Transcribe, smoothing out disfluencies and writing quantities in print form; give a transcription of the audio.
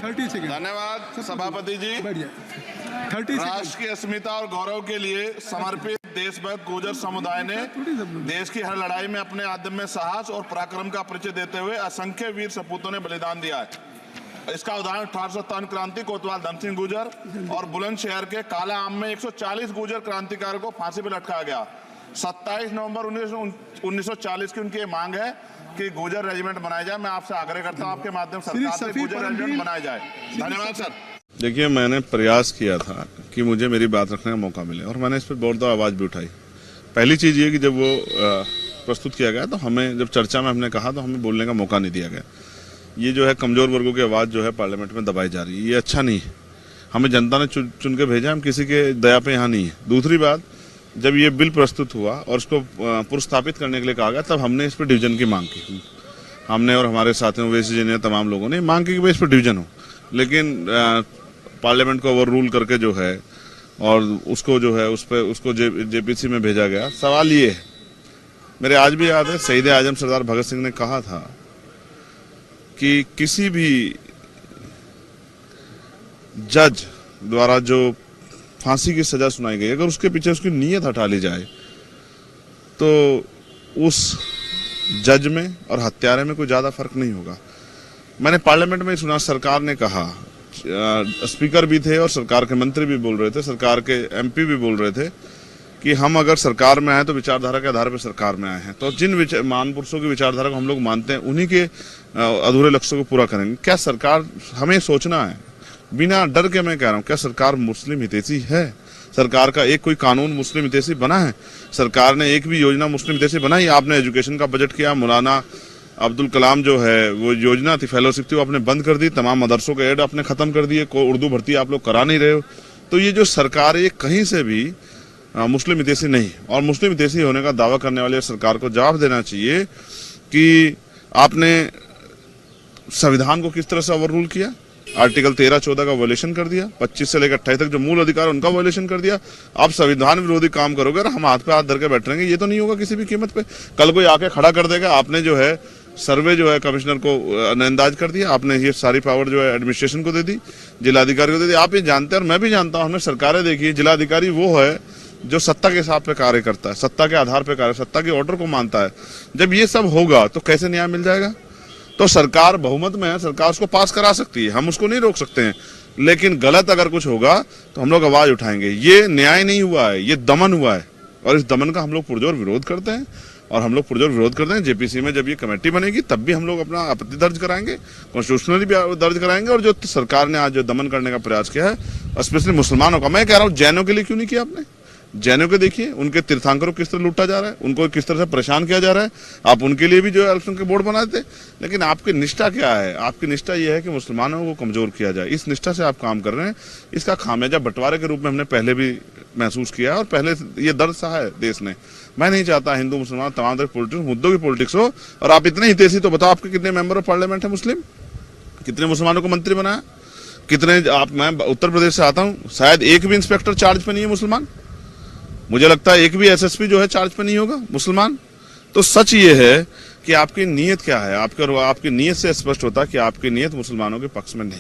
30 second. धन्यवाद सभापति जी। 30 राष्ट्र की अस्मिता और गौरव के लिए समर्पित देशभक्त गुर्जर समुदाय ने देश की हर लड़ाई में अपने अदम्य साहस और पराक्रम का परिचय देते हुए असंख्य वीर सपूतों ने बलिदान दिया है। इसका उदाहरण 1857 क्रांति कोतवाल धन सिंह गुर्जर और बुलंदशहर के काला आम में 140 गुर्जर क्रांतिकारियों को फांसी पर लटकाया गया। 27 नवंबर 1940 की उनकी मांग है कि गुर्जर रेजिमेंट बनाया जाए। मैं आपसे आग्रह करता हूं आपके माध्यम से सरकार से गुर्जर रेजिमेंट बनाया जाए। धन्यवाद सर। देखिए, मैंने प्रयास किया था कि मुझे मेरी बात रखने का मौका मिले और मैंने इस पर जोरदार आवाज भी उठाई। पहली चीज ये कि जब वो प्रस्तुत किया गया तो हमें, जब चर्चा में हमने कहा तो हमें बोलने का मौका नहीं दिया गया। ये जो है कमजोर वर्गों की आवाज जो है पार्लियामेंट में दबाई जा रही है, ये अच्छा नहीं है। हमें जनता ने चुन के भेजा, हम किसी के दया पे यहाँ नहीं है। दूसरी बात, जब ये बिल प्रस्तुत हुआ और उसको पुरस्थापित करने के लिए कहा गया तब हमने इस पर डिवीजन की मांग की। हमने और हमारे साथियों वेसी जी ने, तमाम लोगों ने मांग की कि इस पर डिवीजन हो, लेकिन पार्लियामेंट को ओवर रूल करके जो है और उसको जो है उसको जेपीसी में भेजा गया। सवाल ये है, मेरे आज भी याद है शहीद आजम सरदार भगत सिंह ने कहा था कि किसी भी जज द्वारा जो फांसी की सजा सुनाई गई, अगर उसके पीछे उसकी नीयत हटा ली जाए तो उस जज में और हत्यारे में कोई ज्यादा फर्क नहीं होगा। मैंने पार्लियामेंट में सुना, सरकार ने कहा, स्पीकर भी थे और सरकार के मंत्री भी बोल रहे थे, सरकार के एमपी भी बोल रहे थे कि हम अगर सरकार में आए तो विचारधारा के आधार पर सरकार में आए हैं, तो जिन महान पुरुषों की विचारधारा को हम लोग मानते हैं उन्हीं के अधूरे लक्ष्यों को पूरा करेंगे। क्या सरकार, हमें सोचना है बिना डर के, मैं कह रहा हूँ, क्या सरकार मुस्लिम हितैषी है? सरकार का एक कोई कानून मुस्लिम हितैषी बना है? सरकार ने एक भी योजना मुस्लिम हितैषी बनाई? आपने एजुकेशन का बजट किया, मौलाना अब्दुल कलाम जो है वो योजना थी, फेलोशिप थी, वो आपने बंद कर दी। तमाम मदरसों के एड आपने खत्म कर दिए, उर्दू भर्ती आप लोग करा नहीं रहे हो। तो ये जो सरकार है कहीं से भी मुस्लिम हितैषी नहीं, और मुस्लिम हितैषी होने का दावा करने वाले सरकार को जवाब देना चाहिए कि आपने संविधान को किस तरह से ओवर रूल किया, आर्टिकल 13-14 का वायलेशन कर दिया, 25 से लेकर 28 तक जो मूल अधिकार उनका वायलेशन कर दिया। आप संविधान विरोधी काम करोगे और हम हाथ पे हाथ धर के बैठ रहेंगे, ये तो नहीं होगा किसी भी कीमत पे। कल कोई आके खड़ा कर देगा, आपने जो है सर्वे जो है कमिश्नर को नजरअंदाज कर दिया, आपने ये सारी पावर जो है एडमिनिस्ट्रेशन को दे दी, जिलाधिकारी को दे दी। आप ये जानते हैं और मैं भी जानता हूँ, हमने सरकारें देखी, जिलाधिकारी वो है जो सत्ता के हिसाब पे कार्य करता है, सत्ता के आधार पे कार्य, सत्ता के ऑर्डर को मानता है। जब ये सब होगा तो कैसे न्याय मिल जाएगा? तो सरकार बहुमत में है, सरकार उसको पास करा सकती है, हम उसको नहीं रोक सकते हैं, लेकिन गलत अगर कुछ होगा तो हम लोग आवाज उठाएंगे। ये न्याय नहीं हुआ है, ये दमन हुआ है और इस दमन का हम लोग पुरजोर विरोध करते हैं। और हम लोग पुरजोर विरोध करते हैं। जेपीसी में जब ये कमेटी बनेगी तब भी हम लोग अपना आपत्ति दर्ज कराएंगे, कॉन्स्टिट्यूशनली भी दर्ज कराएंगे। और जो सरकार ने आज जो दमन करने का प्रयास किया है, स्पेशली मुसलमानों का, मैं कह रहा हूँ जैनों के लिए क्यों नहीं किया आपने? जैनों के देखिए, उनके तीर्थंकरों को किस तरह लूटा जा रहा है, उनको किस तरह से परेशान किया जा रहा है। आप उनके लिए भी जो इलेक्शन के बोर्ड बनाए थे, लेकिन आपकी निष्ठा क्या है? आपकी निष्ठा यह है कि मुसलमानों को कमजोर किया जाए। इस निष्ठा से आप काम कर रहे हैं। इसका खामियाजा बंटवारे के रूप में हमने पहले भी महसूस किया है और पहले ये दर्द सहा है देश ने। मैं नहीं चाहता हिंदू मुसलमान तमाम तरह पॉलिटिक्स, मुद्दों की पॉलिटिक्स हो। और आप इतने हितैषी, तो बताओ आपके कितने मेंबर ऑफ पार्लियामेंट है मुस्लिम? कितने मुसलमानों को मंत्री बनाया? कितने? मैं उत्तर प्रदेश से आता हूँ, शायद एक भी इंस्पेक्टर चार्ज पे नहीं है मुसलमान। मुझे लगता है एक भी एसएसपी जो है चार्ज पे नहीं होगा मुसलमान। तो सच ये है कि आपकी नीयत क्या है। आपकी नीयत से स्पष्ट होता है कि आपकी नीयत मुसलमानों के पक्ष में नहीं।